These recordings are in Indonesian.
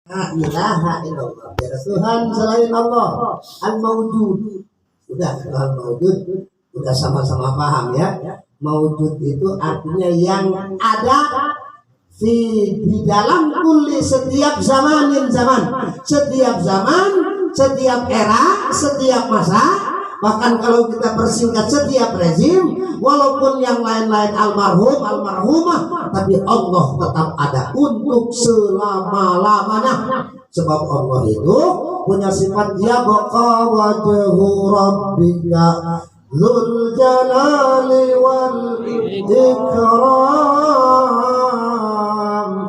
La ilaha illallah. Tiada Tuhan selain Allah. Al-Mawjud. Udah Al-Mawjud. Udah sama-sama paham ya. Mawjud itu artinya yang ada di dalam kulli setiap zaman. Setiap zaman, setiap era, setiap masa. Bahkan kalau kita persingkat setiap rezim, walaupun yang lain-lain almarhum, almarhumah, tapi Allah tetap ada untuk selama-lamanya. Sebab Allah itu punya sifat yabqa wajhu rabbika dzul jalali wal ikram.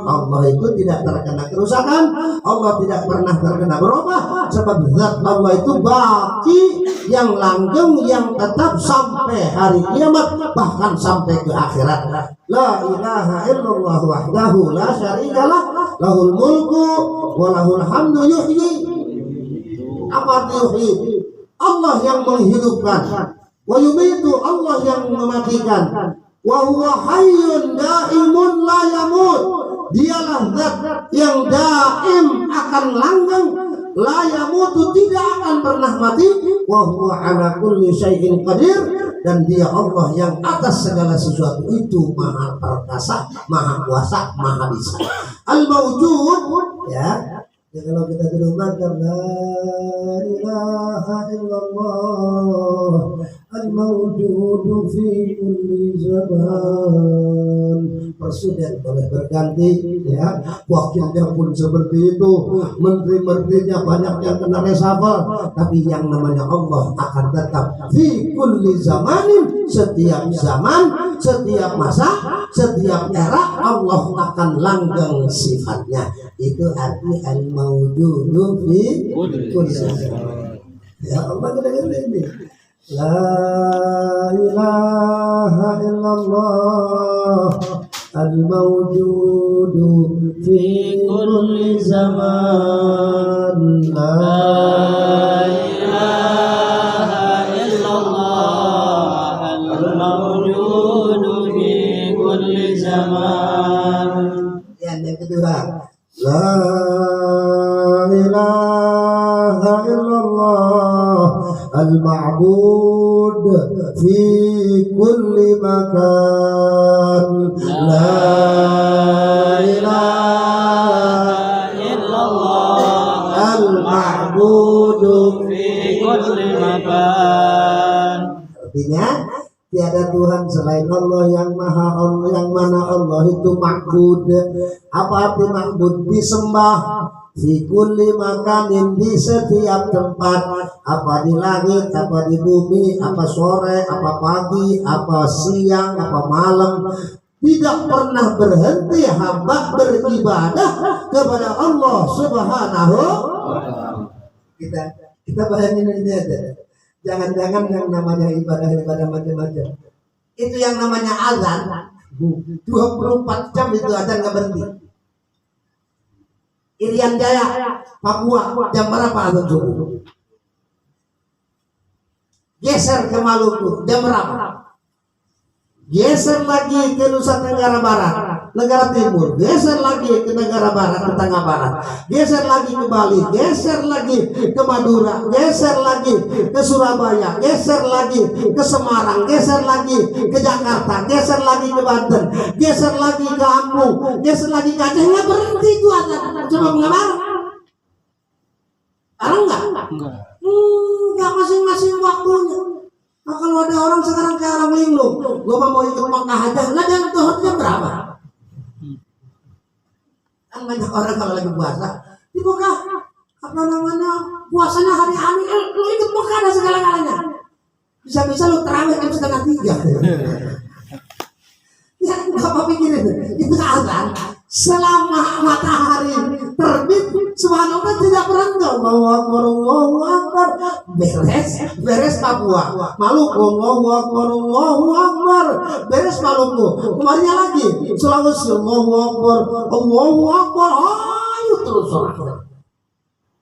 Allah itu tidak terkena kerusakan, Allah tidak pernah terkena berubah, sebab zat Allah itu baki, yang langgeng, yang tetap sampai hari kiamat, bahkan sampai ke akhirat. La ilaha illallah wahdahu la syarikalah, lahul mulku wa lahul hamdu yuhyi. Apa yuhyi? Allah yang menghidupkan, wa yumitu, Allah yang mematikan, wa huwa hayyun daimun la yamut. Dialah zat yang daim akan langgeng, la yamutu, tidak akan pernah mati, wa huwa ala kulli syai'in qadir, dan dia Allah yang atas segala sesuatu itu maha perkasa, maha kuasa, maha bisa. Al-Mawjud ya. Ya, kalau kita terjemahkan la ilaha illallah al-mawjudu fi kulli zaman. Presiden boleh berganti ya, wakilnya pun seperti itu, menteri-menterinya banyak yang kena reshuffle, tapi yang namanya Allah akan tetap fi kulli zamanin, setiap zaman, setiap masa, setiap era Allah akan langgeng sifatnya. Itu arti al-mawjudu fi kulli zaman. Ya Allah, kita ini la ilaha illallah al-mawjudu fi kulli zaman. La ilaha illallah al-mawjudu fi kulli zaman. Yang kedua, la ilaha illallah al-ma'bud fi kulli makan. La ilaha illallah al-ma'bud fi kulli makan. Artinya tiada Tuhan selain Allah, yang maha Allah, yang mana Allah itu ma'bud. Apa arti ma'bud? Disembah. Fi kulli makanin, di setiap tempat, apa di langit, apa di bumi, apa sore, apa pagi, apa siang, apa malam, tidak pernah berhenti hamba beribadah kepada Allah Subhanahu wa ta'ala. Kita bayangin ini aja. Jangan-jangan yang namanya ibadah macam-macam. Itu yang namanya azan 24 jam itu azan nggak berhenti. Irian Jaya, Papua, jam berapa azan subuh? Geser ke Maluku, jam berapa? Geser lagi ke Nusa Tenggara Barat, negara timur, geser lagi ke negara barat, ke tengah barat, geser lagi ke Bali, geser lagi ke Madura, geser lagi ke Surabaya, geser lagi ke Semarang, geser lagi ke Jakarta, geser lagi ke Banten, geser lagi ke Ambung, geser lagi ke Aceh. Nggak berhenti itu azan. Coba mengabar? Barang nggak? Nggak, masing-masing waktunya. Nah, kalau ada orang sekarang kayak orang linglung, gua mau ikut Makkah aja, lah jangan tuh jam berapa? Kan banyak orang kalau lagi puasa, di Makkah apa namanya puasanya hari-hari, lu ikut Makkah ada segala-galanya. Bisa-bisa lu terawih jam 2:30. Ya nggak apa pikirin itu azan. Selama matahari terbit, subhanallah tidak berhenti. Allahu Akbar, Allahu Akbar. Beres Papua, Maluku, Allahu Akbar, Allahu Akbar. Beres Maluku, kemarinnya lagi Sulawesi, Allahu Akbar, Allahu Akbar. Ayo terus sholat.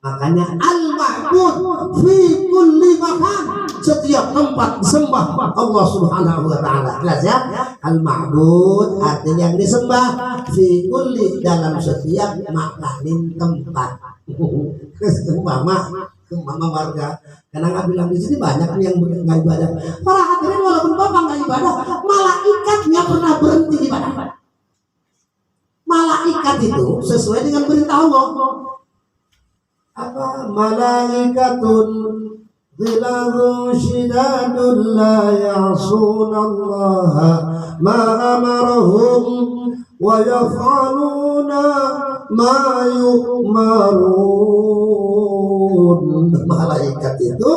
Makanya al-ma'bud fi kulli makan, setiap tempat disembah Allah Subhanahu wa taala. Jelas ya? Al-ma'bud artinya yang disembah, fi kulli dalam setiap makanin tempat. Mama warga karena nggak bilang di sini banyak nih yang nggak ibadah. Para hadirin, walaupun bapak nggak ibadah, malaikatnya pernah berhenti ibadah. Malaikat itu sesuai dengan perintah Allah. Apa? Malaikatun Zilalun shidadun la ya'sunallaha ma amarahum wa yaf'aluna ma yu'marun. Malaikat itu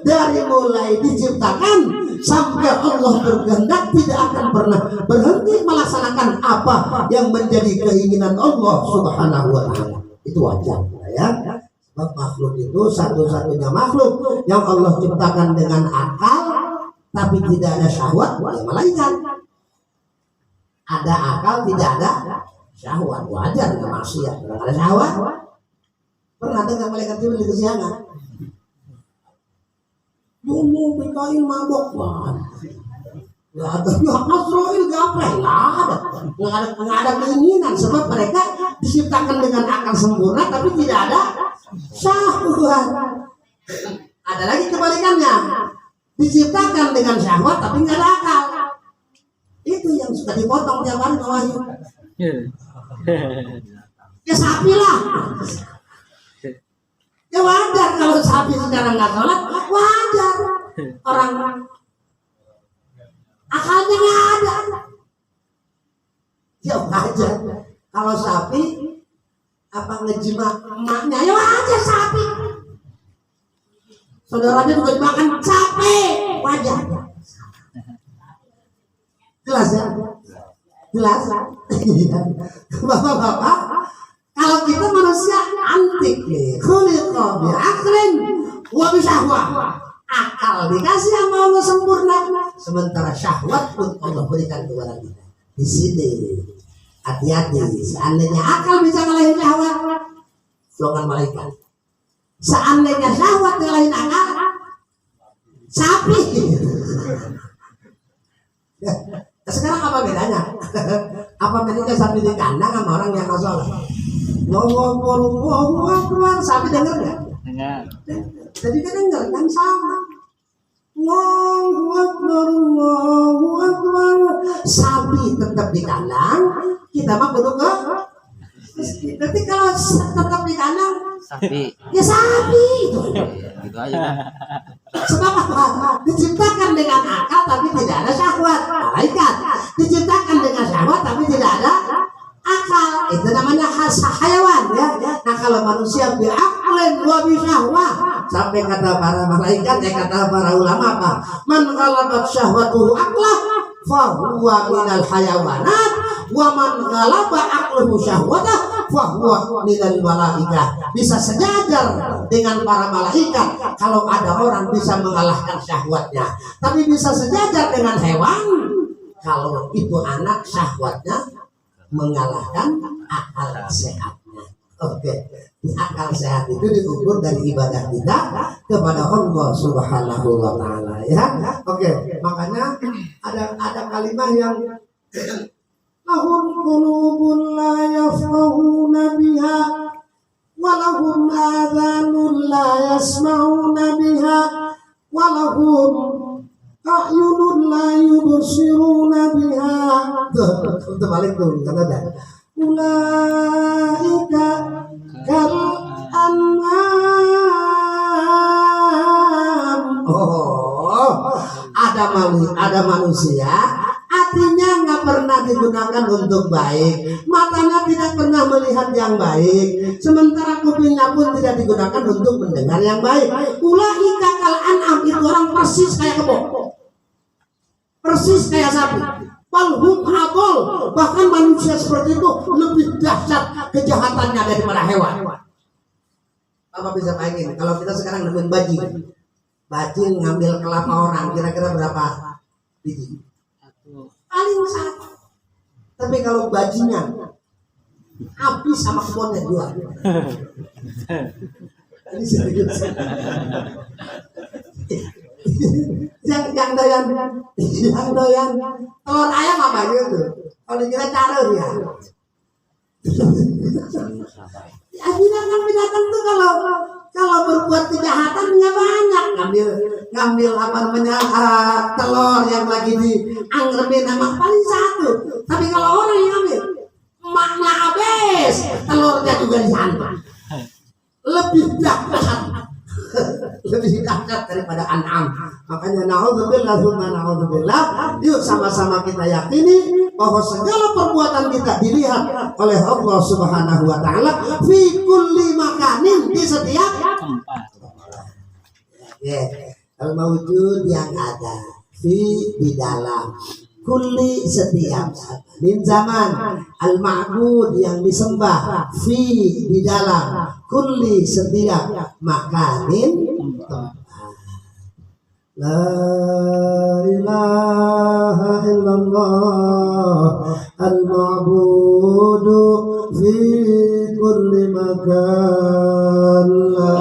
dari mulai diciptakan sampai Allah berkehendak tidak akan pernah berhenti melaksanakan apa yang menjadi keinginan Allah Subhanahu wa taala. Itu wajar ya. Sebab makhluk itu satu-satunya makhluk yang Allah ciptakan dengan akal tapi tidak ada syahwat, ya malaikat. Ada akal tidak ada syahwat, wajar nggak maksiat, nggak ada syahwat. Pernah dengar malaikat itu di kesiangan? Dulu PKI mabok banget. Nggak ada, Azrail gapreh, nggak ada keinginan, sebab mereka diciptakan dengan akal sempurna tapi tidak ada syahwat. Ada lagi kebalikannya, diciptakan dengan syahwat tapi nggak ada akal. Itu yang suka dipotong tiap hari bawahnya. Ya sapi lah. Ya wajar kalau sapi sekarang nggak sholat, wajar. Orang akalnya nggak ada. Ya wajar. Kalau sapi apa ngejimat emaknya, ya wajar sapi. Saudaranya juga dimakan sapi, wajar. Jelas ya? Jelas. Bapak-bapak, kalau kita manusia antik nih, khuliqa bi aqlin wa bi syahwah. Akal dikasih sama Allah sempurna, sementara syahwat pun Allah berikan kepada kita. Di sini hati-hati, seandainya akal bisa ngalahin syahwat, slogan malaikat. Seandainya syahwat ngalahin akal, sapi. Sekarang apa bedanya? Apa bedanya sapi di kandang sama orang yang nggak sholat? Allahu Akbar, sapi dengar nggak? Dengar. Jadi dia dengar kan sama. Allahu Akbar, Allahu Akbar. Sapi tetap di kandang, kita mah kudu ke. Berarti kalau tetap di kandang, sapi. Ya sapi. Gitu aja. Sebab apa? Diciptakan dengan akal tapi tidak ada syahwat. Malaikat diciptakan dengan syahwat tapi tidak ada akal. Itu namanya hayawan ya. Nah kalau manusia bi'aqlin wa bisyahwah, sampai kata para malaikat, kata para ulama apa? Man ghalabat syahwatuhu aqlah fa huwa minal hayawanat wa man ghalaba aqluhu syahwatah fa huwa minal malaikah. Bisa sejajar dengan para malaikat kalau ada orang bisa mengalahkan syahwatnya, tapi bisa sejajar dengan hewan kalau itu anak syahwatnya mengalahkan akal sehatnya. Oke, akal sehat itu diukur dari ibadah kita kepada Allah Subhanahu wa taala ya. Oke, makanya ada kalimat yang lahum qulubun la yafqahuna biha wa lahum adhanun la yasma'una biha wa lahum a'yunun la yubsiruna biha. Itu balik tuh kan ada. Ulaika kal an'am. Oh, ada manusia hatinya nggak pernah digunakan untuk baik, matanya tidak pernah melihat yang baik, sementara kupingnya pun tidak digunakan untuk mendengar yang baik. Ulaika kal an'am, itu orang persis kayak kebo, persis kayak sapi. Walhum adol, bahkan manusia seperti itu lebih dahsyat kejahatannya daripada hewan. Apa bisa bayangin kalau kita sekarang nemuin bajing ngambil kelapa orang, kira-kira berapa biji? Paling satu. Tapi kalau bajingan habis sama kebunnya jual. Ini serius. yang doyan telur ayam apa gitu? Kalau kita taruh ya. Ya binatang tuh kalau berbuat kejahatan nggak banyak, ngambil apa namanya telur yang lagi diangremin sama paling satu. Tapi kalau orang yang ngambil makna habis, telurnya juga dihantam. Lebih dahsyat daripada an'am. Makanya naudzubillah tsumma naudzubillah. Yuk sama-sama kita yakini bahwa segala perbuatan kita dilihat oleh Allah Subhanahu wa taala fi kulli makanin, di setiap tempat. Al-mawjud yang ada, di dalam, kulli setiap min zaman, al-ma'bud yang disembah, di dalam, kulli setiap makanin. La ilaha illallah al-ma'budu fi kulli makan. La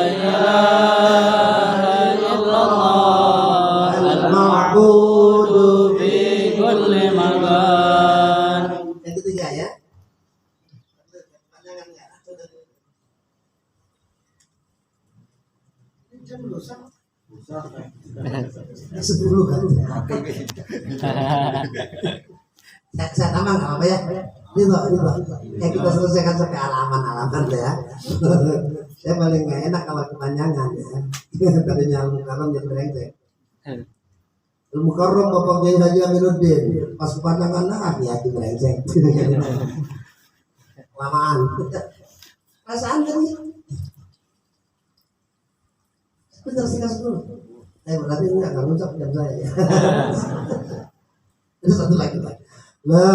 ilaha illallah al-ma'budu fi kulli makan. Yang ketiga ya. Sepuluh kan? Saya tambah nggak apa ya? Gitu. Ya kita selesaikan sampai halaman ya. Saya paling nggak enak kalau kepanjangan ya. Tadinya Al-Mukarram yang berengsek. Al-Mukarram Bapak Kiai Haji Aminuddin. Pas kepanjangan hati-hati berengsek. Lamaan. Perasaan kan ya? Bentar singkat dulu. Berarti enggak rusak jam saya ya. Itu satu lagi Pak. La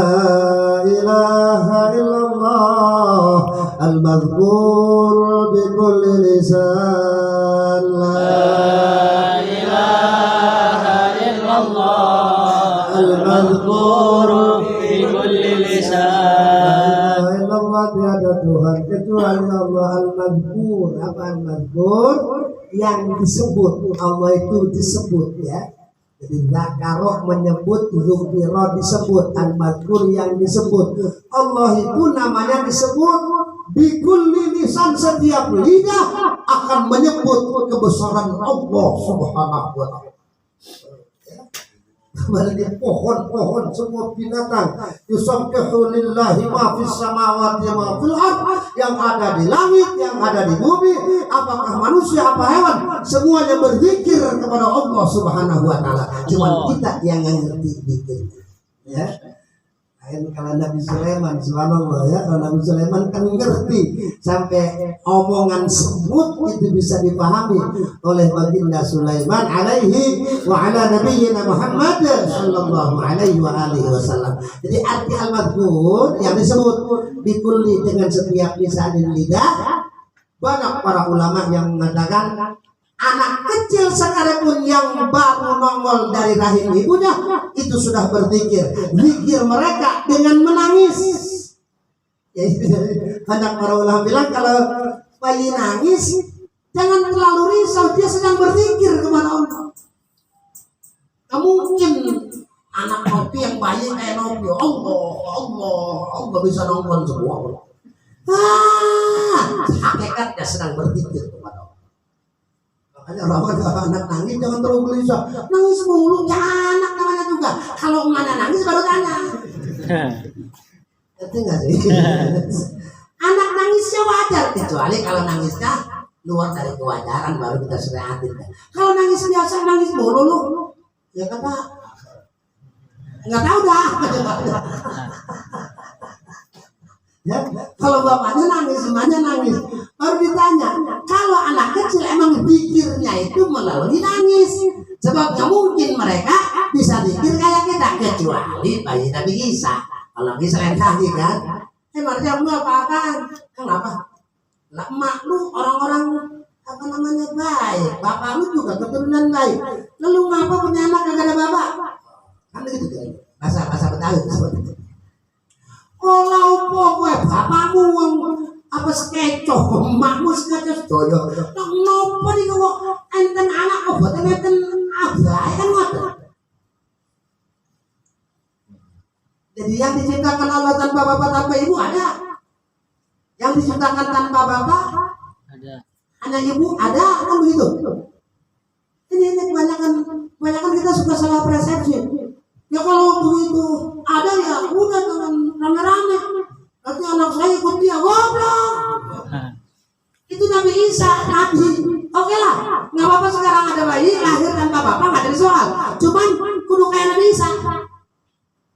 ilaha illallah al-mazkur bi kulli lisan. La ilaha illallah al-mazkur bi kulli lisan. La ilaha tiada Tuhan kecuali Allah al-mazkur. Apa al-mazkur? Yang disebut, Allah itu disebut ya. Jadi Zakaroh menyebut, Zukiro disebut, Al-Madkur yang disebut. Allah itu namanya disebut, bikulli lisan, setiap lidah akan menyebut kebesaran Allah Subhanahu wa ta'ala. Kembali pohon-pohon, semua binatang, yusabbihu lillahi ma fis samawati ma fil ardh, yang ada di langit, yang ada di bumi, apakah manusia apa hewan, semuanya berzikir kepada Allah Subhanahu wa taala. Cuma kita yang ngerti zikirnya. Ya. Kalau Nabi Sulaiman, subhanallah ya, kalau Nabi Sulaiman kan ngerti sampai omongan semut itu bisa dipahami oleh baginda Sulaiman alaihi wa ala nabiyyina Muhammad sallallahu alaihi wa alihi wasallam. Jadi arti al-madhkur yang disebut dikulli dengan setiap lisanin lidah. Banyak para ulama yang mengatakan anak kecil sekalipun yang baru nongol dari rahim ibunya itu sudah berzikir. Zikir mereka dengan menangis. Ya, banyak para ulama bilang kalau bayi nangis jangan terlalu risau, dia sedang berzikir kepada Allah. Gak mungkin anak Nopi yang bayi kayak Nopi, Allah bisa nongol semua. Hakikatnya sedang berzikir kepada Allah. Makanya orang anak nangis jangan terlalu gelisah. Nangis mulu, ya anak namanya juga. Kalau mana nangis baru tanya. Ngerti nggak sih? Anak nangisnya wajar, kecuali kalau nangisnya luar dari kewajaran baru kita syariatin. Kalau nangis biasa nangis mulu lu, ya kata nggak tahu dah. Ya, kalau bapaknya nangis, semuanya nangis. Baru ditanya, kalau anak kecil emang pikirnya itu melalui nangis. Sebab nggak mungkin mereka bisa pikir kayak kita, kecuali bayi Nabi Isa. Kalau Isa lain lagi kan, Maryam lu apa-apaan? Kenapa? Lah emak lu orang-orang apa namanya baik, bapak lu juga keturunan baik. Lalu ngapa punya anak kagak ada bapak? Kan begitu kan? Bahasa Betawi seperti itu. Kalau kowe bapakmu apa sekeco makmu sekeco sedaya nopo niku kok enten anak kok boten enten abah kan ngoten. Jadi yang diciptakan Allah tanpa bapak tanpa ibu ada, yang diciptakan tanpa bapak Ada. hanya ibu ada, kan begitu. Ini kebanyakan kita suka salah persepsi. Ya kalau begitu ada ya udah dengan rame-rame. Nanti anak saya ikut dia, goblok. Itu Nabi Isa, Nabi. Oke lah, nggak apa-apa sekarang ada bayi lahir tanpa bapak nggak ada soal. Cuman kudu kayak Nabi Isa.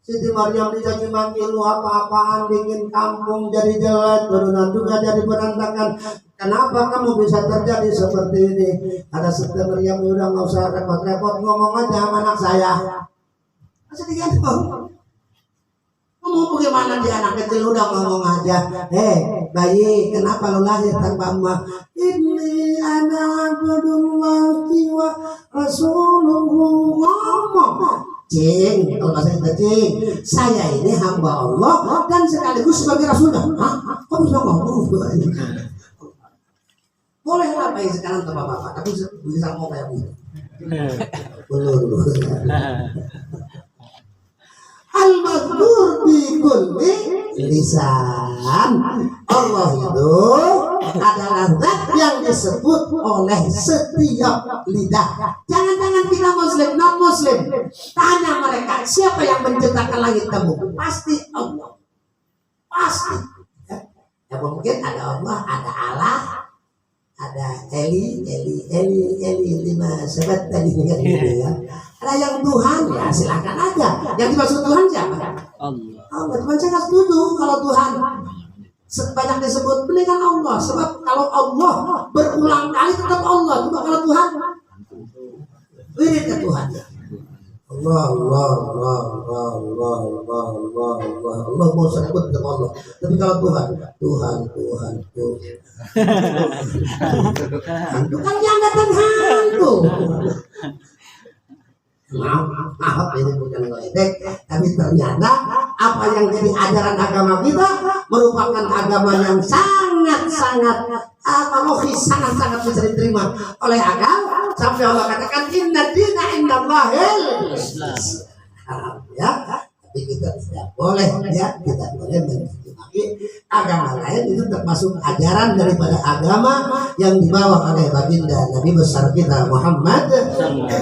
Siti Maryam dicaci maki lu apa-apaan bikin kampung jadi jelek, turunan juga jadi berantakan. Kenapa kamu bisa terjadi seperti ini? Ada Siti Maryam udah nggak usah repot-repot ngomong aja sama anak saya. Masih digendong. Ngomong bagaimana dia anak kecil udah ngomong aja. Bayi, kenapa lu lahir tanpa emak? Ini anak Abdullahi wa Rasuluhu ngomong. Cing, kalau bahasa kita cing, saya ini hamba Allah dan sekaligus sebagai rasulnya. Hah? Kok bisa ngomong? Boleh lah bayi sekarang tanpa bapak, tapi bisa mau kayak gitu. Belum. Al-Mazkur bi kulli lisan. Allah itu adalah zat yang disebut oleh setiap lidah. Jangan-jangan kita muslim, non muslim tanya mereka siapa yang menciptakan langit dan bumi? Pasti Allah. Pasti. Ya mungkin ada Allah, ada Allah, ada Eli lima sebat tadi gitu ya. Ada yang Tuhan ya silakan aja. Yang dimaksud Tuhan siapa? Allah. Allah. Cuman saya nggak setuju kalau Tuhan sebanyak disebut mendingan Allah. Sebab kalau Allah berulang kali tetap Allah. Cuma kalau Tuhan wirid ke Tuhan. Allah mau sebut dengan Allah. Tapi kalau Tuhan. Itu kan yang datang hantu. Maaf ini bukan ngeledek, tapi ternyata apa yang jadi ajaran agama kita merupakan agama yang sangat logis, sangat bisa diterima oleh akal. Sampai Allah katakan inna dina indallahil Islam. Ya, tapi kita tidak boleh mencaci agama lain. Itu termasuk ajaran daripada agama yang dibawa oleh baginda Nabi besar kita Muhammad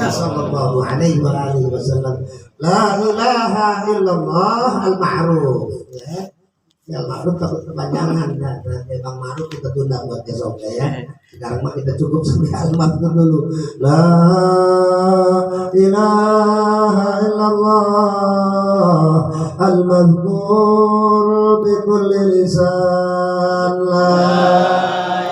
sallallahu alaihi wasallam. La ilaha illallah al-ma'ruf. Ya ma'ruf takut kepanjangan dan memang ma'ruf kita tunda buat besok ya. Sekarang mah kita cukup sampai al-ma'ruf dulu. La ilaha illallah al-mazkur bi kulli lisan. La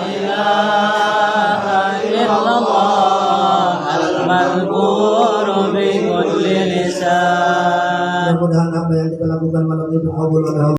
ilaha illallah al-mazkur bi kulli lisan. Mudah-mudahan apa yang kita lakukan malam itu kabul oleh Allah.